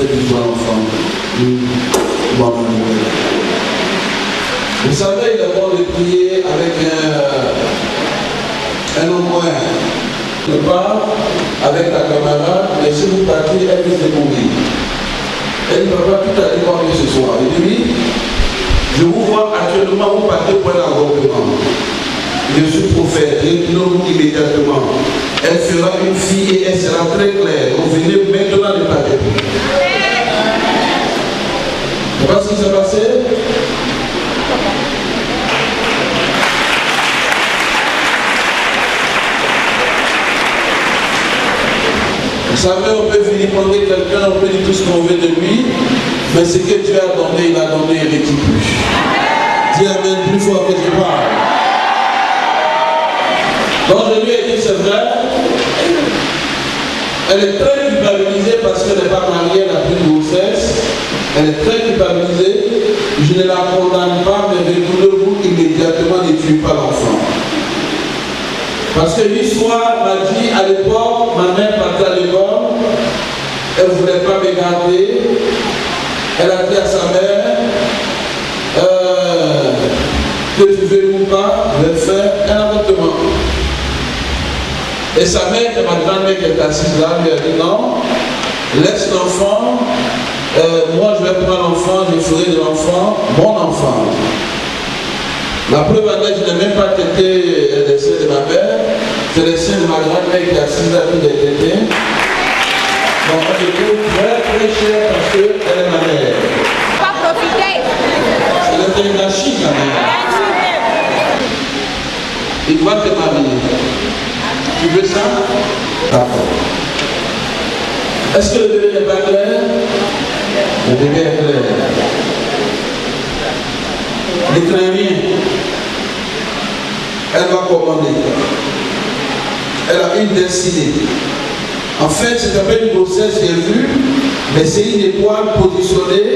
fait du toi l'enfant. Vous savez, il est bon de prier avec un homme ne pas avec ta camarade, mais si vous partez, elle peut se mourir. Elle ne va pas tout à l'heure ce soir. Il dit, je vous vois actuellement, vous partez pour un avortement. Je suis prophète, ignore-vous immédiatement. Elle sera une fille et elle sera très claire. Donc venez maintenant ne partez plus. Vous voyez ce qui s'est passé? Vous savez, on peut venir prendre quelqu'un, on peut dire tout ce qu'on veut de lui, mais ce que Dieu a donné, il a donné, il ne retire plus. Dis amen plus fort que je parle. Donc je lui ai dit, c'est vrai, elle est très culpabilisée parce qu'elle n'est pas mariée, elle a pris une grossesse. Elle est très culpabilisée. Je ne la condamne pas, mais retournez-vous immédiatement, ne tuez pas l'enfant. Parce que l'histoire m'a dit à l'époque, ma mère partait à l'école, elle ne voulait pas me garder. Elle a dit à sa mère, que tu veux ou pas, je vais faire un avortement. Et sa mère, ma grand-mère qui est assise là, lui a dit non, laisse l'enfant, moi je vais prendre l'enfant, je ferai de l'enfant mon enfant. La preuve en est, je n'ai même pas tété le sein de ma mère, c'est le sein de ma grand-mère qui est assise là, qui est tété. Donc on est très très cher parce qu'elle est ma mère. Pas profiter. C'est une gâchis quand même. Il doit te marier. Tu veux ça? D'accord. Est-ce que le bébé n'est pas clair? Le bébé est clair. Ne crains rien. Elle va commander. Elle a une destinée. En fait, c'est un peu une grossesse qu'elle a vue, mais c'est une étoile positionnée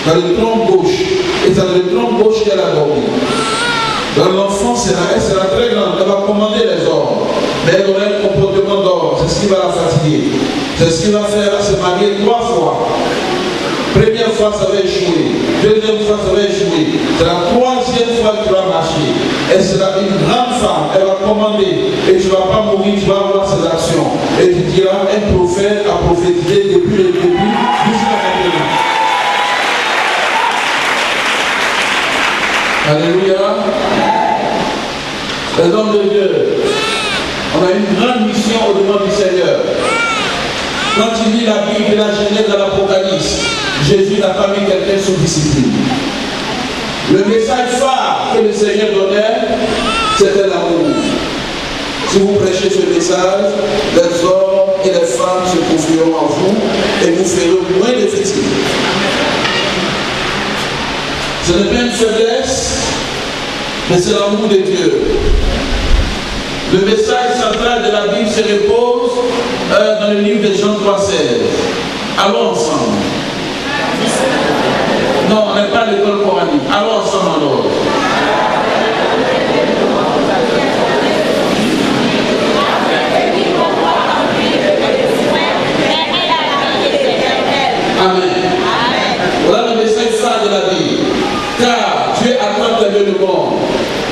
dans le tronc gauche. Et c'est dans le tronc gauche qu'elle a dormi. Donc l'enfant elle sera très grande, elle va commander les ordres. Mais elle aura un comportement d'ordre, c'est ce qui va la fatiguer. C'est ce qui va faire se marier 3 fois. Première fois, ça va échouer. Deuxième fois, ça va échouer. C'est la 3e fois que tu vas marcher. Elle sera une grande femme. Elle va commander. Et tu ne vas pas mourir, tu vas avoir ses actions. Et tu diras, un prophète a prophétisé depuis le début jusqu'à maintenant. Alléluia. Les hommes de Dieu, on a une grande mission au devant du Seigneur. Quand tu lis la Bible de la Genèse à l'Apocalypse, Jésus n'a pas mis quelqu'un sous discipline. Le message phare que le Seigneur donnait, c'était l'amour. Si vous prêchez ce message, les hommes et les femmes se confieront en vous et vous ferez moins de fatigue. Ce n'est pas une faiblesse, mais c'est l'amour de Dieu. Le message central de la Bible se repose dans le livre de Jean 3,16. Allons ensemble. Non, on n'est pas à l'école coranique. Allons ensemble alors. Amen. Voilà le message phare de la Bible. Car Dieu a tant aimé le monde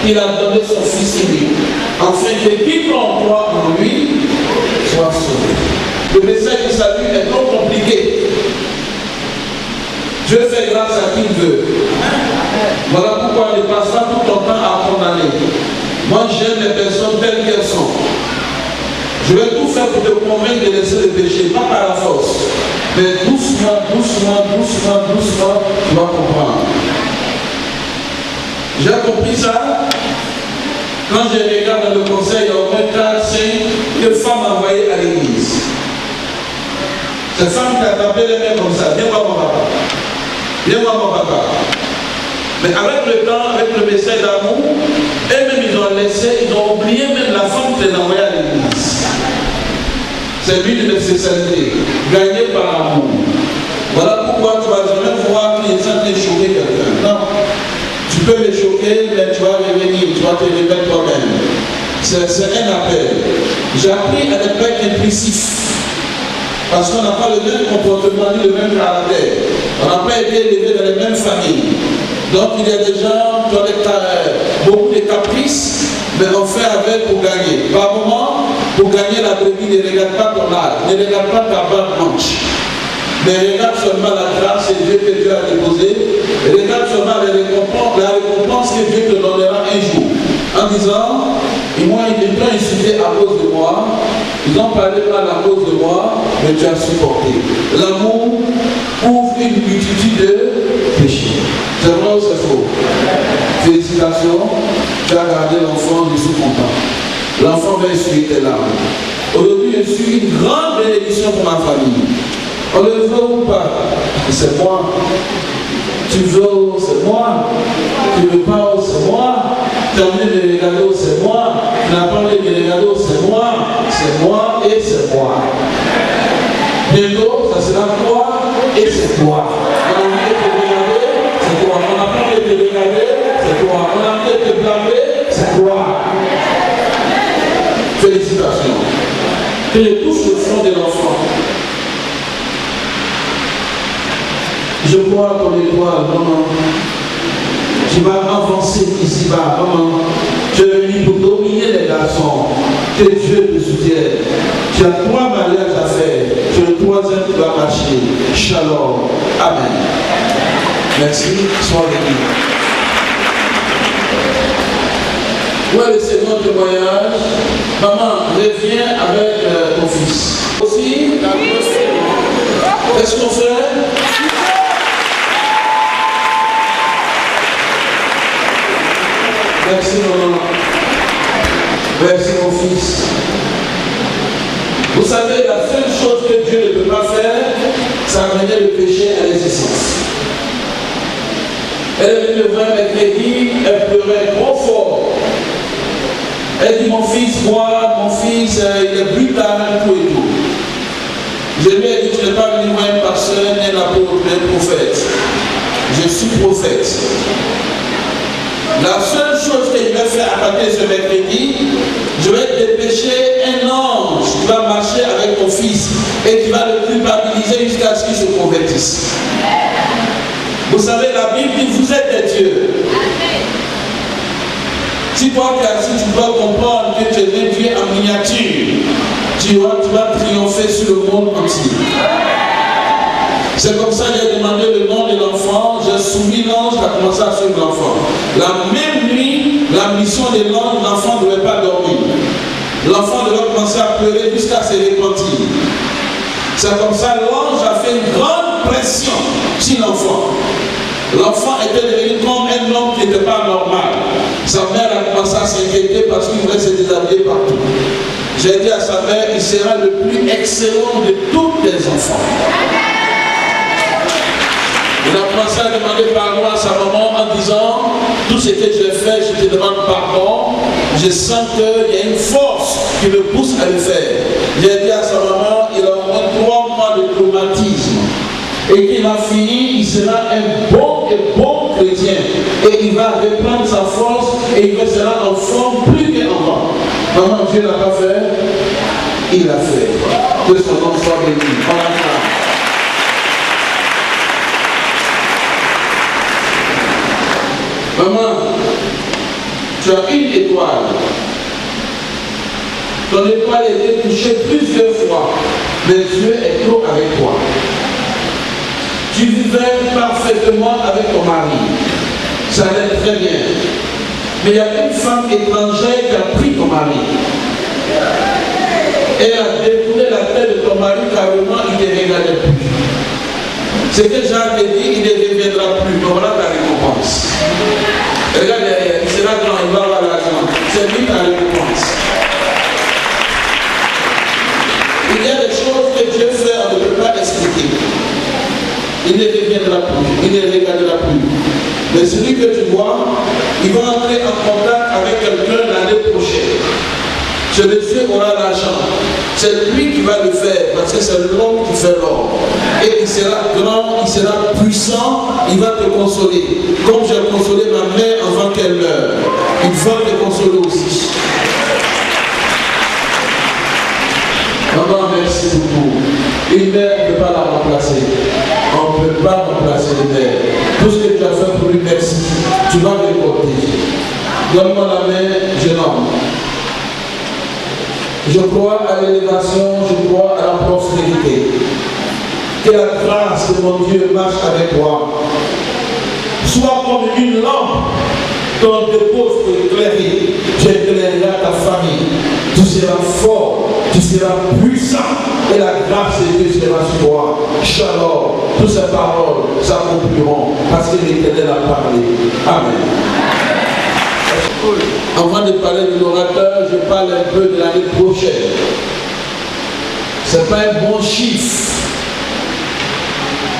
qu'il a donné son Fils unique, afin que quiconque croit en lui soit sauvé. Le message du salut est trop compliqué. Dieu fait grâce à qui il veut. Voilà pourquoi on ne passe pas tout ton temps à condamner. Moi j'aime les personnes telles qu'elles sont. Je vais tout faire pour te convaincre de laisser le péché, pas par la force. Mais doucement, doucement, doucement, doucement, tu vas comprendre. J'ai compris ça quand je regarde dans le conseil, il y a au moins 4-5 femmes envoyées à l'église. Ces femmes qui attrapaient les mains comme ça, viens voir mon papa. Viens voir mon papa. Mais avec le temps, avec le message d'amour, eux-mêmes ils ont laissé, ils ont oublié même la femme qui les envoyait à l'église. C'est l'une de mes spécialités, gagner par l'amour. Voilà pourquoi tu ne vas jamais voir les gens te choquer quelqu'un. Non. Tu peux les choquer, mais tu vas revenir, tu vas te remettre toi-même. C'est un appel. J'ai appris à ne pas être impulsif. Parce qu'on n'a pas le même comportement ni le même caractère. On n'a pas été élevé dans les mêmes familles. Donc il y a des gens qui ont beaucoup de caprices, mais on fait avec pour gagner. Par moment, pour gagner la brebis, ne regarde pas ton âge, ne regarde pas ta bonne manche. Mais regarde seulement la grâce et Dieu que Dieu a déposée. Regarde seulement la récompense que Dieu te donnera un jour. En disant, ils m'ont insulté à cause de moi, ils ont parlé mal à cause de moi, mais tu as supporté. L'amour couvre une multitude de péchés. C'est vrai ou c'est faux? Félicitations, tu as gardé l'enfant, je suis content. L'enfant va essuyer tes larmes. Aujourd'hui, je suis une grande bénédiction pour ma famille. On le veut ou pas? C'est moi. Tu veux, c'est moi. Tu veux pas, c'est moi. Tu as envie de regarder, c'est moi. Tu n'as pas envie de regarder, c'est moi. C'est moi et c'est moi. Bientôt, ça sera toi et c'est toi. On a envie de te regarder, c'est toi. On n'a pas envie de te regarder, c'est toi. On a envie de te blâmer, c'est toi. Félicitations. Que je touche le front de l'enfant. Je crois ton étoile, maman. Tu vas avancer ici-bas, maman. Tu es venu pour dominer les garçons. Que Dieu te soutienne. Tu as 3 mariages à faire. Tu es le 3e qui va marcher. Shalom. Amen. Merci. Sois béni. Où est le second témoignage? Maman, reviens avec ton fils. Aussi, qu'est-ce qu'on fait? Merci maman. Merci mon fils. Vous savez, la seule chose que Dieu ne peut pas faire, c'est amener le péché à l'existence. Elle est venue le voir mercredi, elle pleurait trop fort. Elle dit, mon fils, il est brutal, tout et tout. Je lui ai dit, tu n'es pas venu voir un pasteur, ni un apôtre, ni un prophète. Je suis prophète. La seule chose que je vais faire à partir de ce mercredi, je vais dépêcher un ange qui va marcher avec ton fils et qui va le culpabiliser jusqu'à ce qu'il se convertisse. Vous savez, la Bible dit, vous êtes des dieux. Si toi qui es assis, tu dois comprendre que tu es un Dieu en miniature, tu vas triompher sur le monde entier. C'est comme ça que j'ai demandé le nom de l'enfant, j'ai soumis l'ange qui a commencé à suivre l'enfant. La même nuit, la mission de l'ange, l'enfant ne devait pas dormir. L'enfant devait commencer à pleurer jusqu'à se repentir. C'est comme ça que l'ange a fait une grande pression sur l'enfant. L'enfant était devenu comme un homme qui n'était pas normal. Sa mère a commencé à s'inquiéter parce qu'il voulait se déshabiller partout. J'ai dit à sa mère, il sera le plus excellent de tous les enfants. Il a commencé à demander pardon à sa maman en disant, tout ce que j'ai fait, je te demande pardon. Je sens qu'il y a une force qui me pousse à le faire. J'ai dit à sa maman, il a au moins 3 mois de traumatisme. Et qu'il a fini, il sera un bon chrétien. Et il va reprendre sa force et il sera en forme plus qu'avant. Maman, Dieu ne l'a pas fait, il l'a fait. Que son nom soit béni. Maman, tu as une étoile. Ton étoile a été touchée plusieurs fois, mais Dieu est trop avec toi. Tu vivais parfaitement avec ton mari. Ça allait très bien. Mais il y a une femme étrangère qui a pris ton mari. Elle a détourné la tête de ton mari carrément, il ne te regardait plus. Ce que Jacques a dit, il ne reviendra plus. Donc voilà ta récompense. Regarde derrière, il sera grand, il va avoir l'argent. C'est lui ta récompense. Il y a des choses que Dieu fait, on ne peut pas expliquer. Il ne reviendra plus, il ne regardera plus. Mais celui que tu vois, il va entrer en contact avec quelqu'un l'année prochaine. Ce monsieur aura l'argent. C'est lui qui va le faire, parce que c'est l'homme qui fait l'or. Et il sera grand, il sera puissant, il va te consoler. Comme j'ai consolé ma mère avant qu'elle meure. Il va te consoler aussi. Maman, merci beaucoup. Une mère ne peut pas la remplacer. On ne peut pas remplacer une mère. Tout ce que tu as fait pour lui, merci. Tu vas récolter. Donne-moi la main, jeune homme. Je crois à l'élévation, je crois à la prospérité. Que la grâce de mon Dieu marche avec toi. Sois comme une lampe dont dépose pour éclairer. Tu éclaireras ta famille. Tu seras fort, tu seras puissant et la grâce de Dieu sera sur toi. Shalom. Toutes ces paroles s'accompliront parce que l'Éternel a parlé. Amen. Avant de parler de l'orateur, je parle un peu de l'année prochaine. Ce n'est pas un bon chiffre.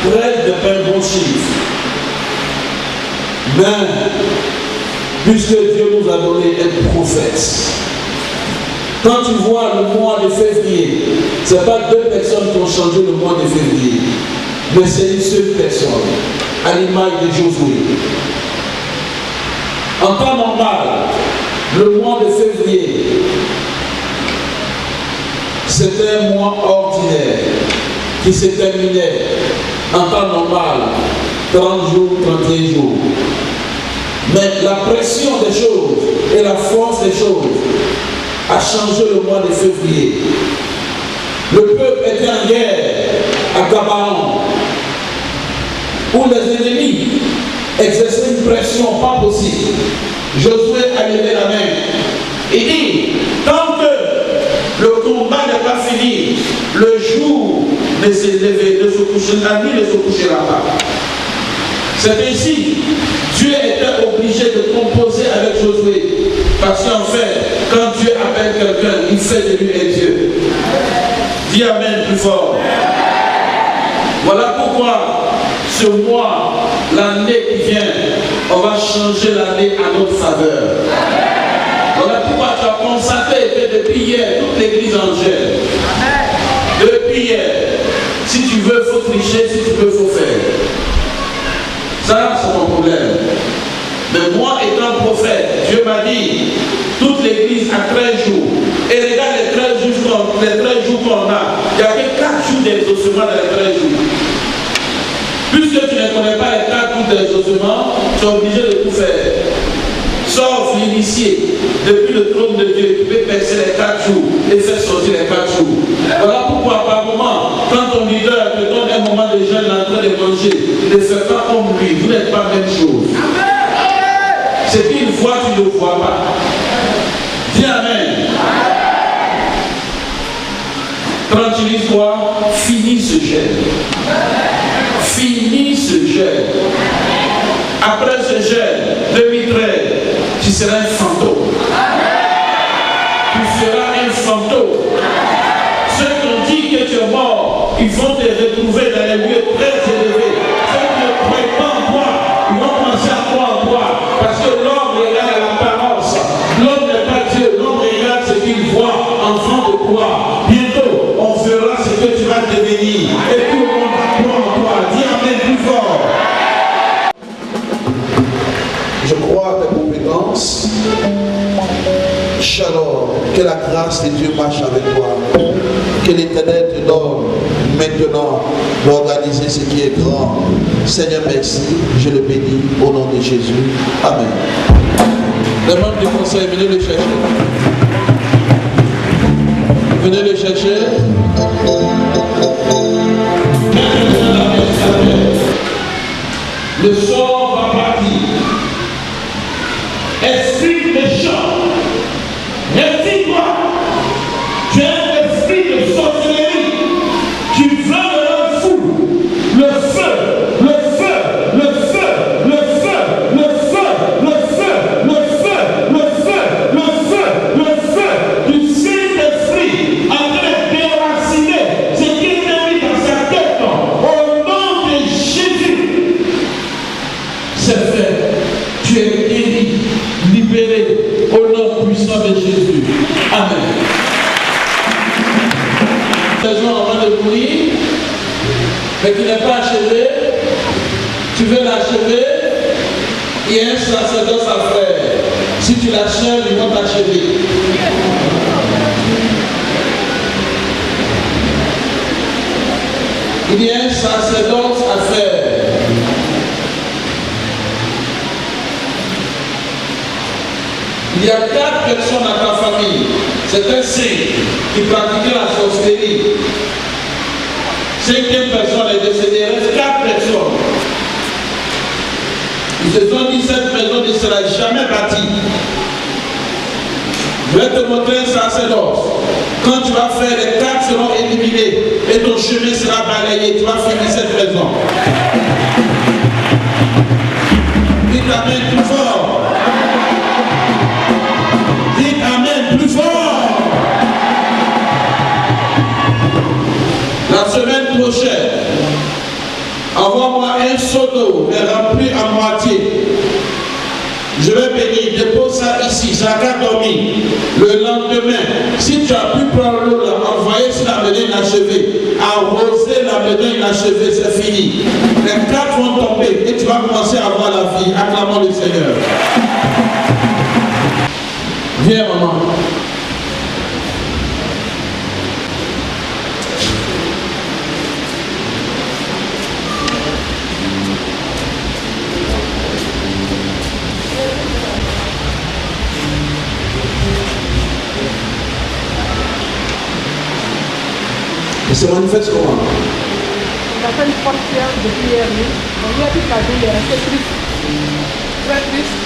13 n'est pas un bon chiffre. Mais, puisque Dieu nous a donné un prophète, quand tu vois le mois de février, ce n'est pas 2 personnes qui ont changé le mois de février, mais c'est une seule personne, à l'image de Josué. En temps normal, le mois de février, c'était un mois ordinaire qui se terminait en temps normal, 30 jours, 31 jours. Mais la pression des choses et la force des choses a changé le mois de février. Le peuple était en guerre à Gabaon, où les ennemis exerçaient une pression pas possible. Josué a levé la main et dit, tant que le combat n'est pas fini, le jour ne s'est levé, ne se couchera, la nuit ne se couchera pas. C'est ainsi, Dieu était obligé de composer avec Josué. Parce qu'en fait, quand Dieu appelle quelqu'un, il fait de lui un Dieu. Dis Amen plus fort. Voilà pourquoi ce mois, l'année qui vient, on va changer l'année à notre faveur. Voilà pourquoi tu as constaté que depuis hier, toute l'église en gêne. Depuis hier, si tu veux, il faut tricher, si tu veux, il faut faire. Ça, c'est mon problème. Mais moi, étant prophète, Dieu m'a dit, toute l'église a 13 jours. Et regarde les 13 jours qu'on a. Il n'y a que 4 jours d'exaucement dans les 13 jours. Puisque tu ne connais pas les 4 jours d'exaucement, tu es obligé de tout faire. Sauf l'initié, depuis le trône de Dieu, tu peux percer les 4 jours et faire sortir les 4 jours. Voilà pourquoi par moment, quand ton leader te donne un moment de jeûne en train de manger, ne fais pas comme lui, vous n'êtes pas la même chose. Ce qu'il voit, tu ne le vois pas. Dis Amen. Tranquillise-toi, finis ce jeûne. Finis ce jeûne. Après ce jeûne, 2013, tu seras un fantôme. Tu seras un fantôme. Ceux qui ont dit que tu es mort, ils vont te retrouver dans les lieux très élevés. Ceux qui ne croient pas en toi, ils vont penser à croire en toi. Parce que l'homme regarde l'apparence. L'homme n'est pas Dieu. L'homme regarde ce qu'il voit en train de croire. Bientôt, on verra ce que tu vas devenir. Et tout le monde va croire en toi. Dis Amen plus fort. Je crois à tes compétences. Shalom. Que la grâce de Dieu marche avec toi. Que l'Éternel te donne maintenant d'organiser ce qui est grand. Seigneur, merci. Je le bénis au nom de Jésus. Amen. Les membres du conseil, venez le chercher. Venez le chercher. Le sort va partir. Esprit méchant, retire-toi. Tu es un esprit de sorcellerie. Tu veux de la foule. Le feu, le feu, le feu, le feu, le feu, le feu, le feu, le feu, le feu, le feu du Saint-Esprit en train de déraciner ce qui est mis dans sa tête. Au nom de Jésus, c'est fait. Tu es guéri, libéré au nom puissant de Jésus. Amen. Les gens en train de mourir, mais qui n'est pas achevé, tu veux l'achever, il y a un sacerdoce à faire. Si tu l'achèves, ils vont t'achever. Il y a un sacerdoce à faire. Il y a 4 personnes dans ta famille. C'est un saint qui pratiquait la sorcellerie. 5e personne est décédée. Il reste 4 personnes. Ils se sont dit cette maison ne sera jamais bâtie. Je vais te montrer un sacerdoce. Quand tu vas faire, les 4 seront éliminés et ton chemin sera balayé. Tu vas finir cette maison. Dites Amen plus fort. Dites Amen plus fort. La semaine prochaine, envoie-moi un seau d'eau, mais rempli à moitié. Je vais bénir, dépose ça ici, ça va dormir. Le lendemain, si tu as pu prendre l'eau, envoyer sur la maison inachevée, arroser la maison inachevée, c'est fini. Les 4 vont tomber et tu vas commencer à avoir la vie. Acclamons le Seigneur. Viens, maman. Et se manifeste comment? On a fait une forte séance de prière. On lui a dit qu'à jour, il est resté triste. Très triste.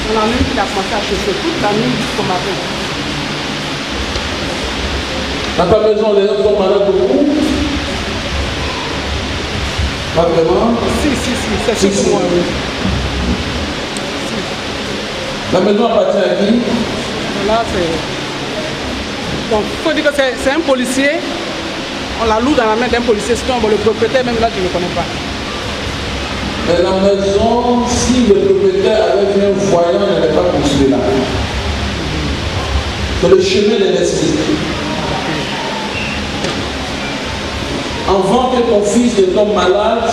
C'est la nuit qu'il a commencé à chercher toute la nuit jusqu'au matin. Dans ta maison, les gens sont malades beaucoup? Pas vraiment? Si, c'est sûr pour moi. Oui. La maison appartient à qui? Là, c'est. Donc, il faut dire que c'est un policier. On la loue dans la main d'un policier. Sinon, le propriétaire, même là, tu ne le connais pas. Mais la maison, si le propriétaire avait vu un voyant, il n'allait pas construire là. C'est le chemin de l'esprit. Avant que ton fils ne tombe malade,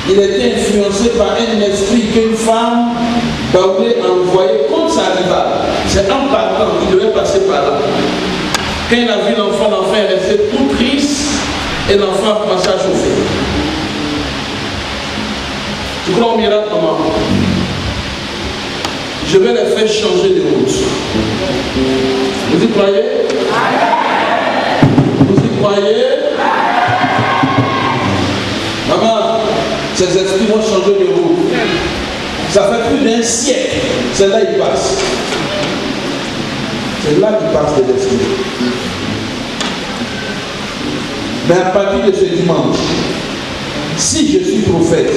il était influencé par un esprit qu'une femme voulait envoyer contre sa rivale. C'est en partant qu'il devait passer par là. Quand il a vu l'enfant est resté tout triste et l'enfant a commencé à chauffer. Tu crois au miracle comment? Je vais les faire changer de route. Vous y croyez? Vous y croyez? Maman, ces esprits vont changer de route. Ça fait plus d'1 siècle. C'est là qu'ils passent. C'est là qu'ils passent les esprits. Mais à partir de ce dimanche, si je suis prophète,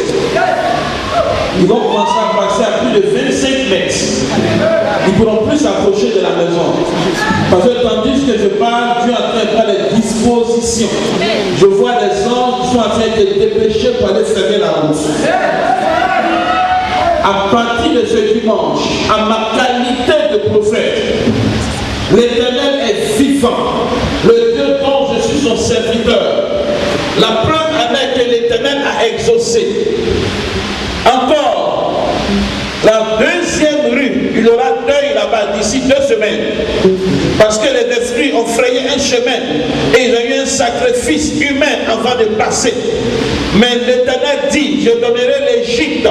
ils vont commencer à passer à plus de 25 mètres. Ils ne pourront plus s'approcher de la maison. Parce que tandis que je parle, Dieu est en train de faire les dispositions. Je vois les anges qui sont en train de dépêcher pour aller fermer la route. À partir de ce dimanche, à ma qualité de prophète, l'Éternel est vivant. Le Dieu dont je suis son serviteur. La preuve avec que l'Éternel a exaucé. Encore, la 2e rue, il y aura deuil là-bas d'ici 2 semaines. Parce que les esprits ont frayé un chemin et ils ont eu un sacrifice humain avant de passer. Mais l'Éternel dit, je donnerai l'Égypte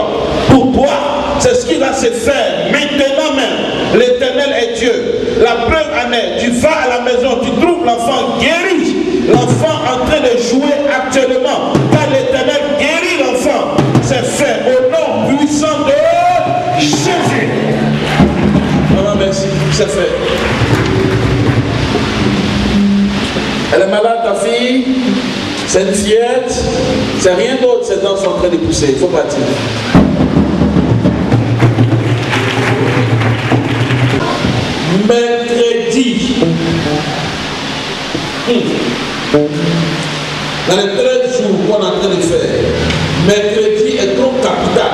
pour toi. C'est ce qui va se faire maintenant même. L'Éternel est Dieu. La preuve en est, tu vas à la maison, tu trouves l'enfant guéri. L'enfant en train de jouer actuellement. Car l'Éternel guérit l'enfant. C'est fait au nom puissant de Jésus. Maman, merci. C'est fait. Elle est malade, ta fille. C'est une fillette. C'est rien d'autre. Ses dents sont en train de pousser. Il faut partir. Mercredi. Dans les 13 jours qu'on est en train de faire, mercredi est trop capital.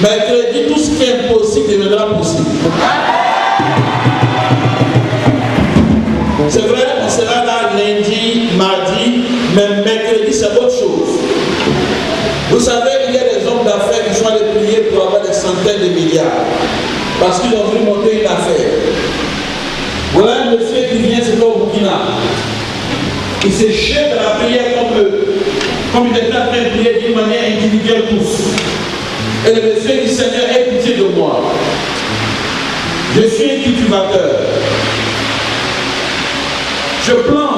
Mercredi, tout ce qui est impossible deviendra possible. C'est vrai, on sera là lundi, mardi, mais mercredi, c'est autre chose. Vous savez, il y a des hommes d'affaires qui sont allés prier pour avoir des centaines de milliards. Parce qu'ils ont voulu monter une affaire. Voilà un monsieur qui vient, c'est au Burkina. Il se jette à la prière comme il était en train de prier d'une manière individuelle tous. Et le monsieur dit, Seigneur, aie pitié de moi. Je suis un cultivateur. Je plante.